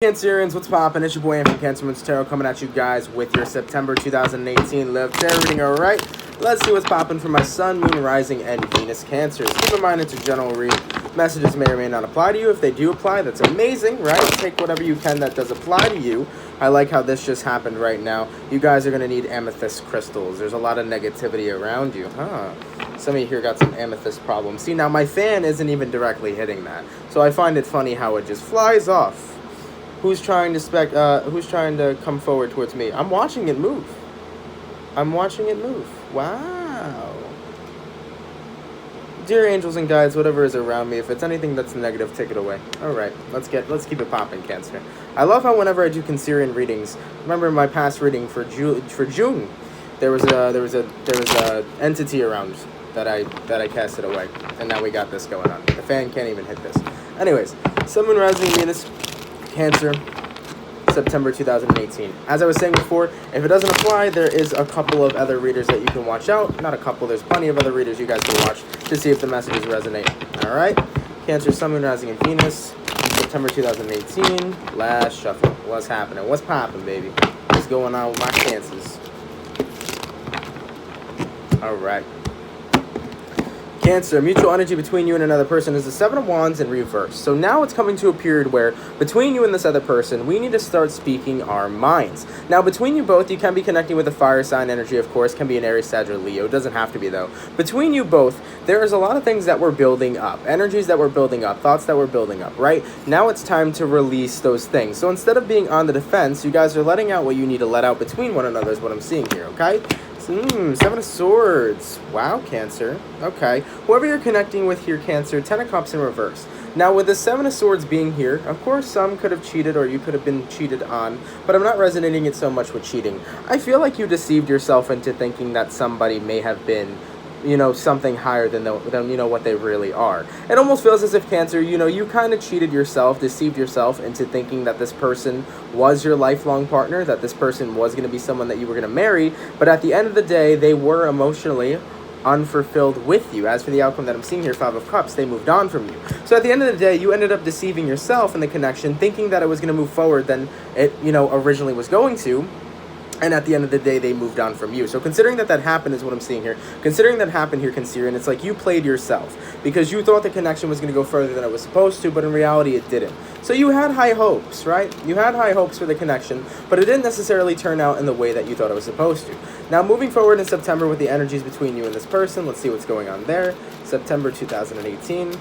Cancerians, what's poppin'? It's your boy Anthony Cancerman's Tarot coming at you guys with your September 2018 Love Tarot reading. Alright, let's see what's poppin' for my Sun, Moon, Rising, and Venus Cancers. Keep in mind it's a general read. Messages may or may not apply to you. If they do apply, that's amazing, right? Take whatever you can that does apply to you. I like how this just happened right now. You guys are going to need amethyst crystals. There's a lot of negativity around you, huh? Some of you here got some amethyst problems. See, now my fan isn't even directly hitting that. So I find it funny how it just flies off. Who's trying to come forward towards me? I'm watching it move. I'm watching it move. Wow. Dear angels and guides, whatever is around me, if it's anything that's negative, take it away. All right, let's keep it popping, Cancer. I love how whenever I do Cancerian readings, remember my past reading for June, there was a entity around that I casted away, and now we got this going on. The fan can't even hit this. Anyways, Sun, Moon, Rising, Venus, Cancer, September 2018. As I was saying before, if it doesn't apply, there is a couple of other readers that you can watch out. Not a couple, there's plenty of other readers you guys can watch to see if the messages resonate. Alright? Cancer, Sun, Moon, Rising, and Venus, September 2018. Last shuffle. What's happening? What's popping, baby? What's going on with my Cancers? Alright. Cancer, mutual energy between you and another person is the Seven of Wands in reverse. So now it's coming to a period where between you and this other person, we need to start speaking our minds. Now, between you both, you can be connecting with a fire sign energy, of course, can be an Aries, Sag, or Leo. It doesn't have to be, though. Between you both, there is a lot of things that we're building up, energies that we're building up, thoughts that we're building up, right? Now it's time to release those things. So instead of being on the defense, you guys are letting out what you need to let out between one another is what I'm seeing here, okay? Seven of Swords. Wow, Cancer. Okay. Whoever you're connecting with here, Cancer, 10 of Cups in reverse. Now, with the Seven of Swords being here, of course, some could have cheated or you could have been cheated on, but I'm not resonating it so much with cheating. I feel like you deceived yourself into thinking that somebody may have been, you know, something higher than you know what they really are. It almost feels as if, Cancer, you know, you kind of cheated yourself, deceived yourself into thinking that this person was your lifelong partner, that this person was going to be someone that you were going to marry, but at the end of the day, they were emotionally unfulfilled with you. As for the outcome that I'm seeing here, Five of Cups, they moved on from you. So at the end of the day, you ended up deceiving yourself in the connection, thinking that it was going to move forward than it, you know, originally was going to. And at the end of the day, they moved on from you. So considering that happened is what I'm seeing here. Considering that happened here, Cancerian, it's like you played yourself. Because you thought the connection was going to go further than it was supposed to, but in reality, it didn't. So you had high hopes, right? You had high hopes for the connection, but it didn't necessarily turn out in the way that you thought it was supposed to. Now, moving forward in September with the energies between you and this person, let's see what's going on there. September 2018.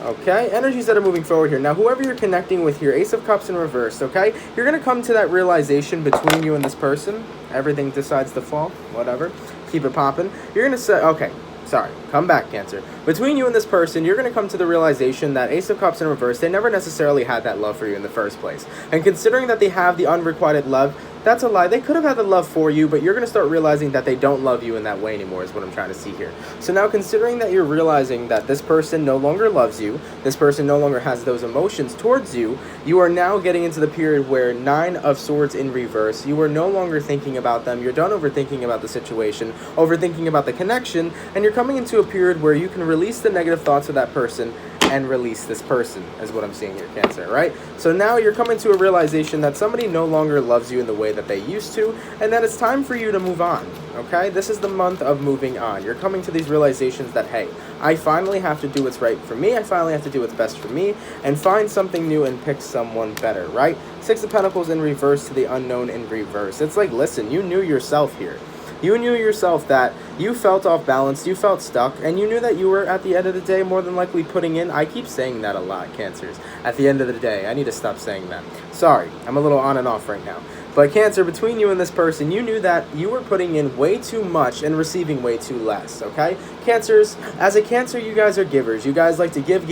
Okay, energies that are moving forward here. Now, whoever you're connecting with here, Ace of Cups in reverse, okay? You're going to come to that realization between you and this person. Everything decides to fall, whatever. Keep it popping. You're going to say, okay, sorry, come back, Cancer. Between you and this person, you're going to come to the realization that Ace of Cups in reverse, they never necessarily had that love for you in the first place. And considering that they have the unrequited love, that's a lie. They could have had the love for you, but you're going to start realizing that they don't love you in that way anymore is what I'm trying to see here. So now, considering that you're realizing that this person no longer loves you, this person no longer has those emotions towards you, you are now getting into the period where Nine of Swords in reverse, you are no longer thinking about them, you're done overthinking about the situation, overthinking about the connection, and you're coming into a period where you can release the negative thoughts of that person and release this person, is what I'm seeing here, Cancer, right? So now you're coming to a realization that somebody no longer loves you in the way that they used to, and that it's time for you to move on, okay? This is the month of moving on. You're coming to these realizations that, hey, I finally have to do what's right for me, I finally have to do what's best for me, and find something new and pick someone better, right? Six of Pentacles in reverse to the Unknown in reverse. It's like, listen, you knew yourself here. You knew yourself that you felt off balance, you felt stuck, and you knew that you were, at the end of the day, more than likely putting in, I keep saying that a lot, Cancers, at the end of the day. I need to stop saying that. Sorry, I'm a little on and off right now. But Cancer, between you and this person, you knew that you were putting in way too much and receiving way too less, okay? Cancers, as a Cancer, you guys are givers. You guys like to give,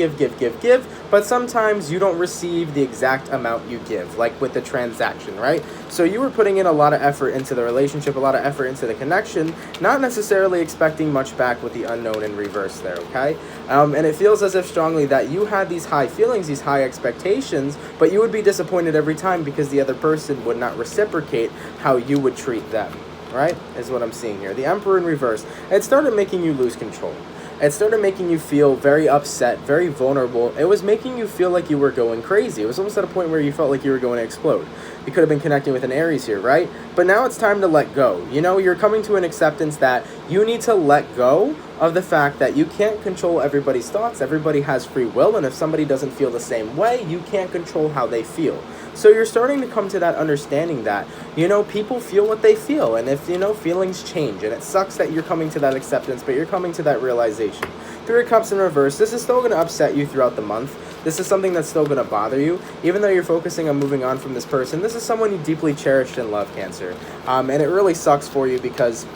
but sometimes you don't receive the exact amount you give, like with the transaction, right? So you were putting in a lot of effort into the relationship, a lot of effort into the connection, not necessarily expecting much back with the Unknown in reverse there, okay? And it feels as if strongly that you had these high feelings, these high expectations, but you would be disappointed every time because the other person would not reciprocate how you would treat them, right? Is what I'm seeing here. The Emperor in reverse. It started making you lose control. it started making you feel very upset, very vulnerable. It was making you feel like you were going crazy. It was almost at a point where you felt like you were going to explode. You could have been connecting with an Aries here, right? But now it's time to let go. You know, you're coming to an acceptance that you need to let go of the fact that you can't control everybody's thoughts. Everybody has free will, and if somebody doesn't feel the same way, you can't control how they feel. So you're starting to come to that understanding that, you know, people feel what they feel, and if, you know, feelings change, and it sucks that you're coming to that acceptance, but you're coming to that realization. Three of Cups in reverse, this is still going to upset you throughout the month. This is something that's still going to bother you. Even though you're focusing on moving on from this person, this is someone you deeply cherished and love, Cancer. And it really sucks for you because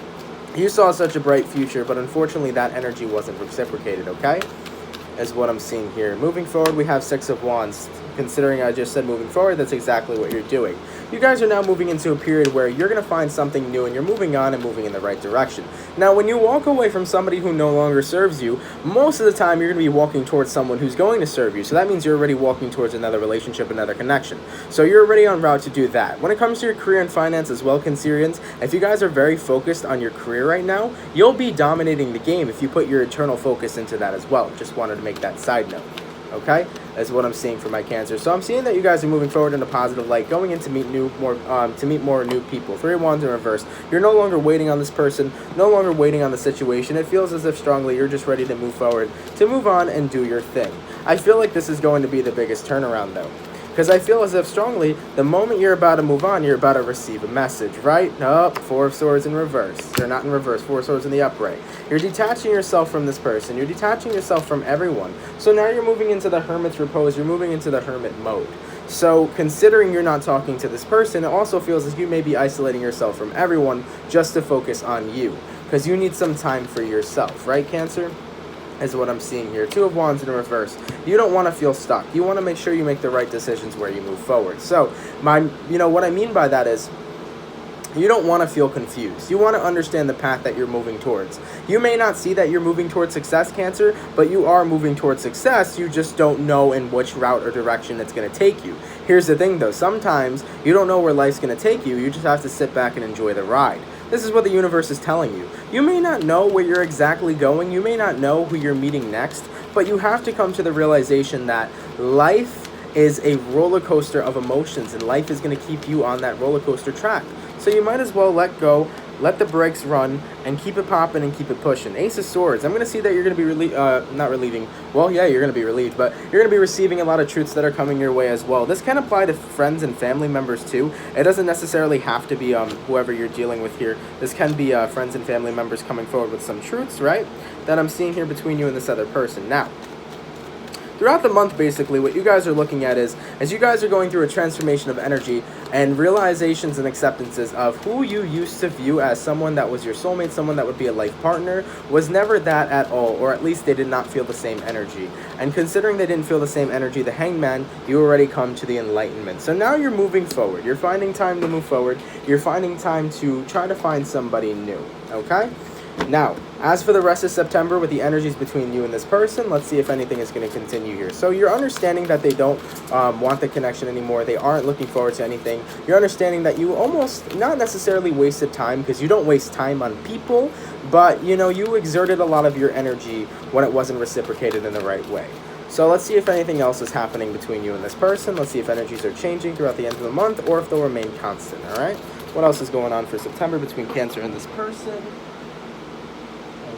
you saw such a bright future, but unfortunately that energy wasn't reciprocated, okay? Is what I'm seeing here. Moving forward, we have Six of Wands. Considering I just said moving forward, that's exactly what you're doing. You guys are now moving into a period where you're going to find something new and you're moving on and moving in the right direction. Now, when you walk away from somebody who no longer serves you, most of the time you're going to be walking towards someone who's going to serve you. So that means you're already walking towards another relationship, another connection. So you're already on route to do that. When it comes to your career and finance as well, Cancerians, if you guys are very focused on your career right now, you'll be dominating the game if you put your eternal focus into that as well. Just wanted to make that side note. Okay, that's what I'm seeing for my Cancer. So I'm seeing that you guys are moving forward in a positive light, going in to meet more new people. Three of Wands in reverse. You're no longer waiting on this person, no longer waiting on the situation. It feels as if strongly you're just ready to move forward, to move on and do your thing. I feel like this is going to be the biggest turnaround though. Because I feel as if strongly, the moment you're about to move on, you're about to receive a message, right? Nope, Four of Swords in reverse. They're not in reverse, Four of Swords in the upright. You're detaching yourself from this person. You're detaching yourself from everyone. So now you're moving into the Hermit's repose. You're moving into the Hermit mode. So considering you're not talking to this person, it also feels as you may be isolating yourself from everyone just to focus on you. Because you need some time for yourself, right, Cancer? Is what I'm seeing here. Two of Wands in reverse. You don't want to feel stuck. You want to make sure you make the right decisions where you move forward. So, what I mean by that is, you don't want to feel confused. You want to understand the path that you're moving towards. You may not see that you're moving towards success, Cancer, but you are moving towards success. You just don't know in which route or direction it's going to take you. Here's the thing, though. Sometimes you don't know where life's going to take you. You just have to sit back and enjoy the ride. This is what the universe is telling you. You may not know where you're exactly going. You may not know who you're meeting next, but you have to come to the realization that life is a roller coaster of emotions, and life is going to keep you on that roller coaster track. So you might as well let go, let the brakes run, and keep it popping and keep it pushing. Ace of Swords. I'm going to see that you're going to be not relieving. Well, yeah, you're going to be relieved, but you're going to be receiving a lot of truths that are coming your way as well. This can apply to friends and family members too. It doesn't necessarily have to be whoever you're dealing with here. This can be friends and family members coming forward with some truths, right, that I'm seeing here between you and this other person. Now, throughout the month, basically, what you guys are looking at is, as you guys are going through a transformation of energy and realizations and acceptances of who you used to view as someone that was your soulmate, someone that would be a life partner, was never that at all, or at least they did not feel the same energy. And considering they didn't feel the same energy, the Hangman, you already come to the enlightenment. So now you're moving forward. You're finding time to move forward. You're finding time to try to find somebody new, okay? Now, as for the rest of September with the energies between you and this person, let's see if anything is going to continue here. So you're understanding that they don't want the connection anymore. They aren't looking forward to anything. You're understanding that you almost not necessarily wasted time, because you don't waste time on people, but you exerted a lot of your energy when it wasn't reciprocated in the right way. So let's see if anything else is happening between you and this person. Let's see if energies are changing throughout the end of the month or if they'll remain constant, all right? What else is going on for September between Cancer and this person?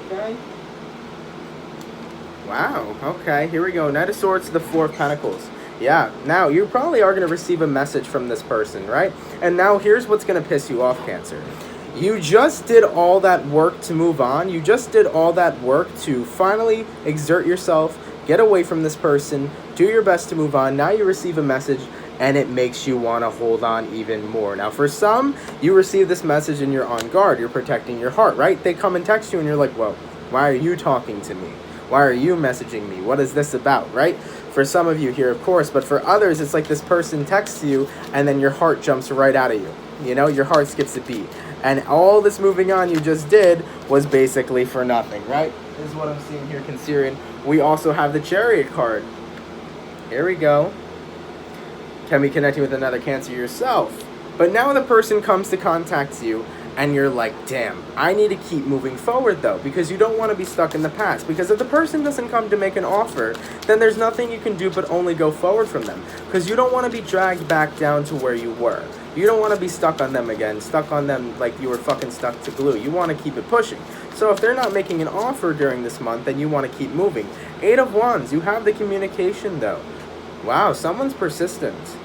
Okay. Wow, okay, here we go. Knight of Swords to the Four of Pentacles. Yeah, now you probably are going to receive a message from this person, right? And now here's what's going to piss you off, Cancer. You just did all that work to move on. You just did all that work to finally exert yourself, get away from this person, do your best to move on. Now you receive a message, and it makes you want to hold on even more. Now, for some, you receive this message and you're on guard. You're protecting your heart, right? They come and text you and you're like, well, why are you talking to me? Why are you messaging me? What is this about, right? For some of you here, of course, but for others, it's like this person texts you and then your heart jumps right out of you. Your heart skips a beat. And all this moving on you just did was basically for nothing, right? This is what I'm seeing here, Cancerian. We also have the Chariot card. Here we go. Can be connecting with another Cancer yourself. But now the person comes to contact you And you're like, damn, I need to keep moving forward though, because you don't want to be stuck in the past. Because if the person doesn't come to make an offer, then there's nothing you can do but only go forward from them. Because you don't want to be dragged back down to where you were. You don't want to be stuck on them again, stuck on them like you were fucking stuck to glue. You want to keep it pushing. So if they're not making an offer during this month, then you want to keep moving. 8 of Wands, you have the communication though. Wow, someone's persistent,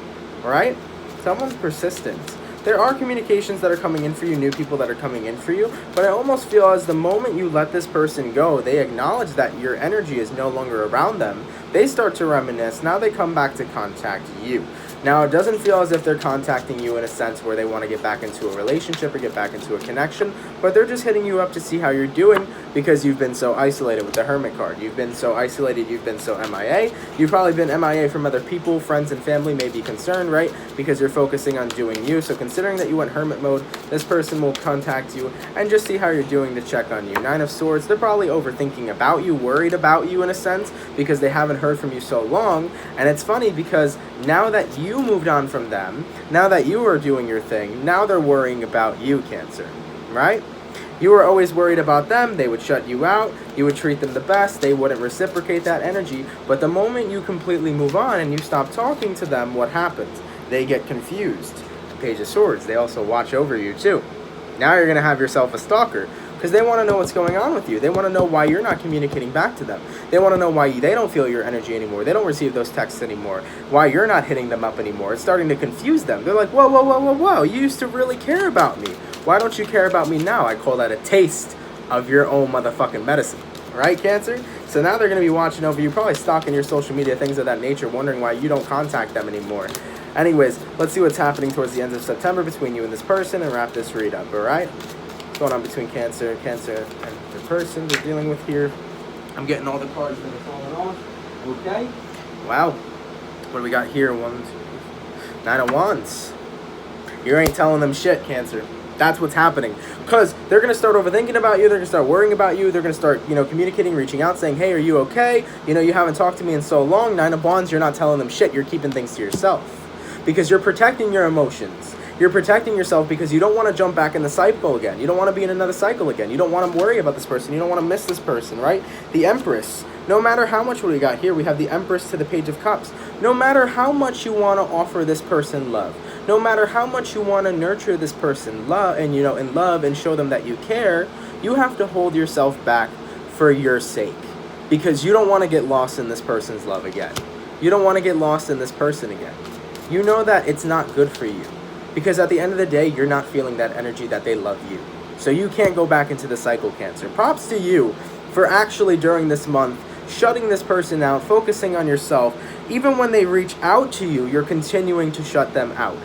right? Someone's persistent. There are communications that are coming in for you, new people that are coming in for you, but I almost feel as the moment you let this person go, they acknowledge that your energy is no longer around them. They start to reminisce. Now they come back to contact you. Now, it doesn't feel as if they're contacting you in a sense where they want to get back into a relationship or get back into a connection, but they're just hitting you up to see how you're doing because you've been so isolated with the Hermit card. You've been so isolated, you've been so MIA. You've probably been MIA from other people, friends and family may be concerned, right? Because you're focusing on doing you. So considering that you went Hermit mode, this person will contact you and just see how you're doing to check on you. 9 of Swords, they're probably overthinking about you, worried about you in a sense, because they haven't heard from you so long. And it's funny because now that you moved on from them, now that you are doing your thing, now they're worrying about you, Cancer, right? You were always worried about them. They would shut you out. You would treat them the best. They wouldn't reciprocate that energy. But the moment you completely move on and you stop talking to them, what happens? They get confused. Page of Swords, they also watch over you too. Now you're going to have yourself a stalker because they want to know what's going on with you. They want to know why you're not communicating back to them. They want to know why they don't feel your energy anymore. They don't receive those texts anymore. Why you're not hitting them up anymore. It's starting to confuse them. They're like, whoa, whoa, whoa, whoa, whoa. You used to really care about me. Why don't you care about me now? I call that a taste of your own motherfucking medicine. Right, Cancer? So now they're going to be watching over you, probably stalking your social media, things of that nature, wondering why you don't contact them anymore. Anyways, let's see what's happening towards the end of September between you and this person and wrap this read up, all right? What's going on between Cancer and the person they're dealing with here? I'm getting all the cards that are falling off. Okay. Wow. What do we got here? 1, 2, 9 of Wands. You ain't telling them shit, Cancer. That's what's happening. Because they're going to start overthinking about you. They're going to start worrying about you. They're going to start, communicating, reaching out, saying, hey, are you okay? You haven't talked to me in so long. 9 of Wands, you're not telling them shit. You're keeping things to yourself. Because you're protecting your emotions. You're protecting yourself because you don't want to jump back in the cycle again. You don't want to be in another cycle again. You don't want to worry about this person. You don't want to miss this person, right? The Empress. No matter how much, what do we got here? We have the Empress to the Page of Cups. No matter how much you want to offer this person love, no matter how much you want to nurture this person love and show them that you care, you have to hold yourself back for your sake because you don't want to get lost in this person's love again. You don't want to get lost in this person again. You know that it's not good for you because at the end of the day, you're not feeling that energy that they love you. So you can't go back into the cycle, Cancer. Props to you for actually during this month shutting this person out, focusing on yourself. Even when they reach out to you, you're continuing to shut them out.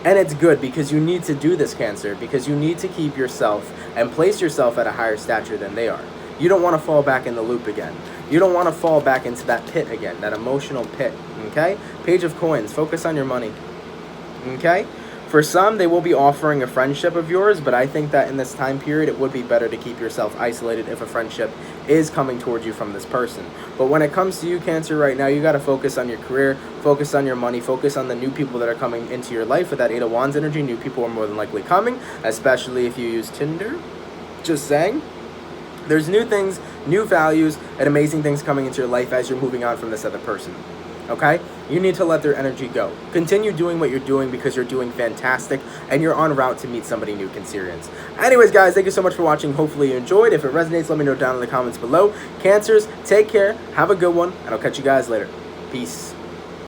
And it's good because you need to do this, Cancer, because you need to keep yourself and place yourself at a higher stature than they are. You don't want to fall back in the loop again. You don't want to fall back into that pit again, that emotional pit, okay? Page of Coins, focus on your money, okay? For some, they will be offering a friendship of yours, but I think that in this time period, it would be better to keep yourself isolated if a friendship is coming towards you from this person. But when it comes to you, Cancer, right now, you got to focus on your career, focus on your money, focus on the new people that are coming into your life with that 8 of Wands energy. New people are more than likely coming, especially if you use Tinder. Just saying. There's new things, new values, and amazing things coming into your life as you're moving on from this other person. Okay? You need to let their energy go. Continue doing what you're doing because you're doing fantastic and you're en route to meet somebody new, Cancerians. Anyways, guys, thank you so much for watching. Hopefully you enjoyed. If it resonates, let me know down in the comments below. Cancers, take care, have a good one, and I'll catch you guys later. Peace.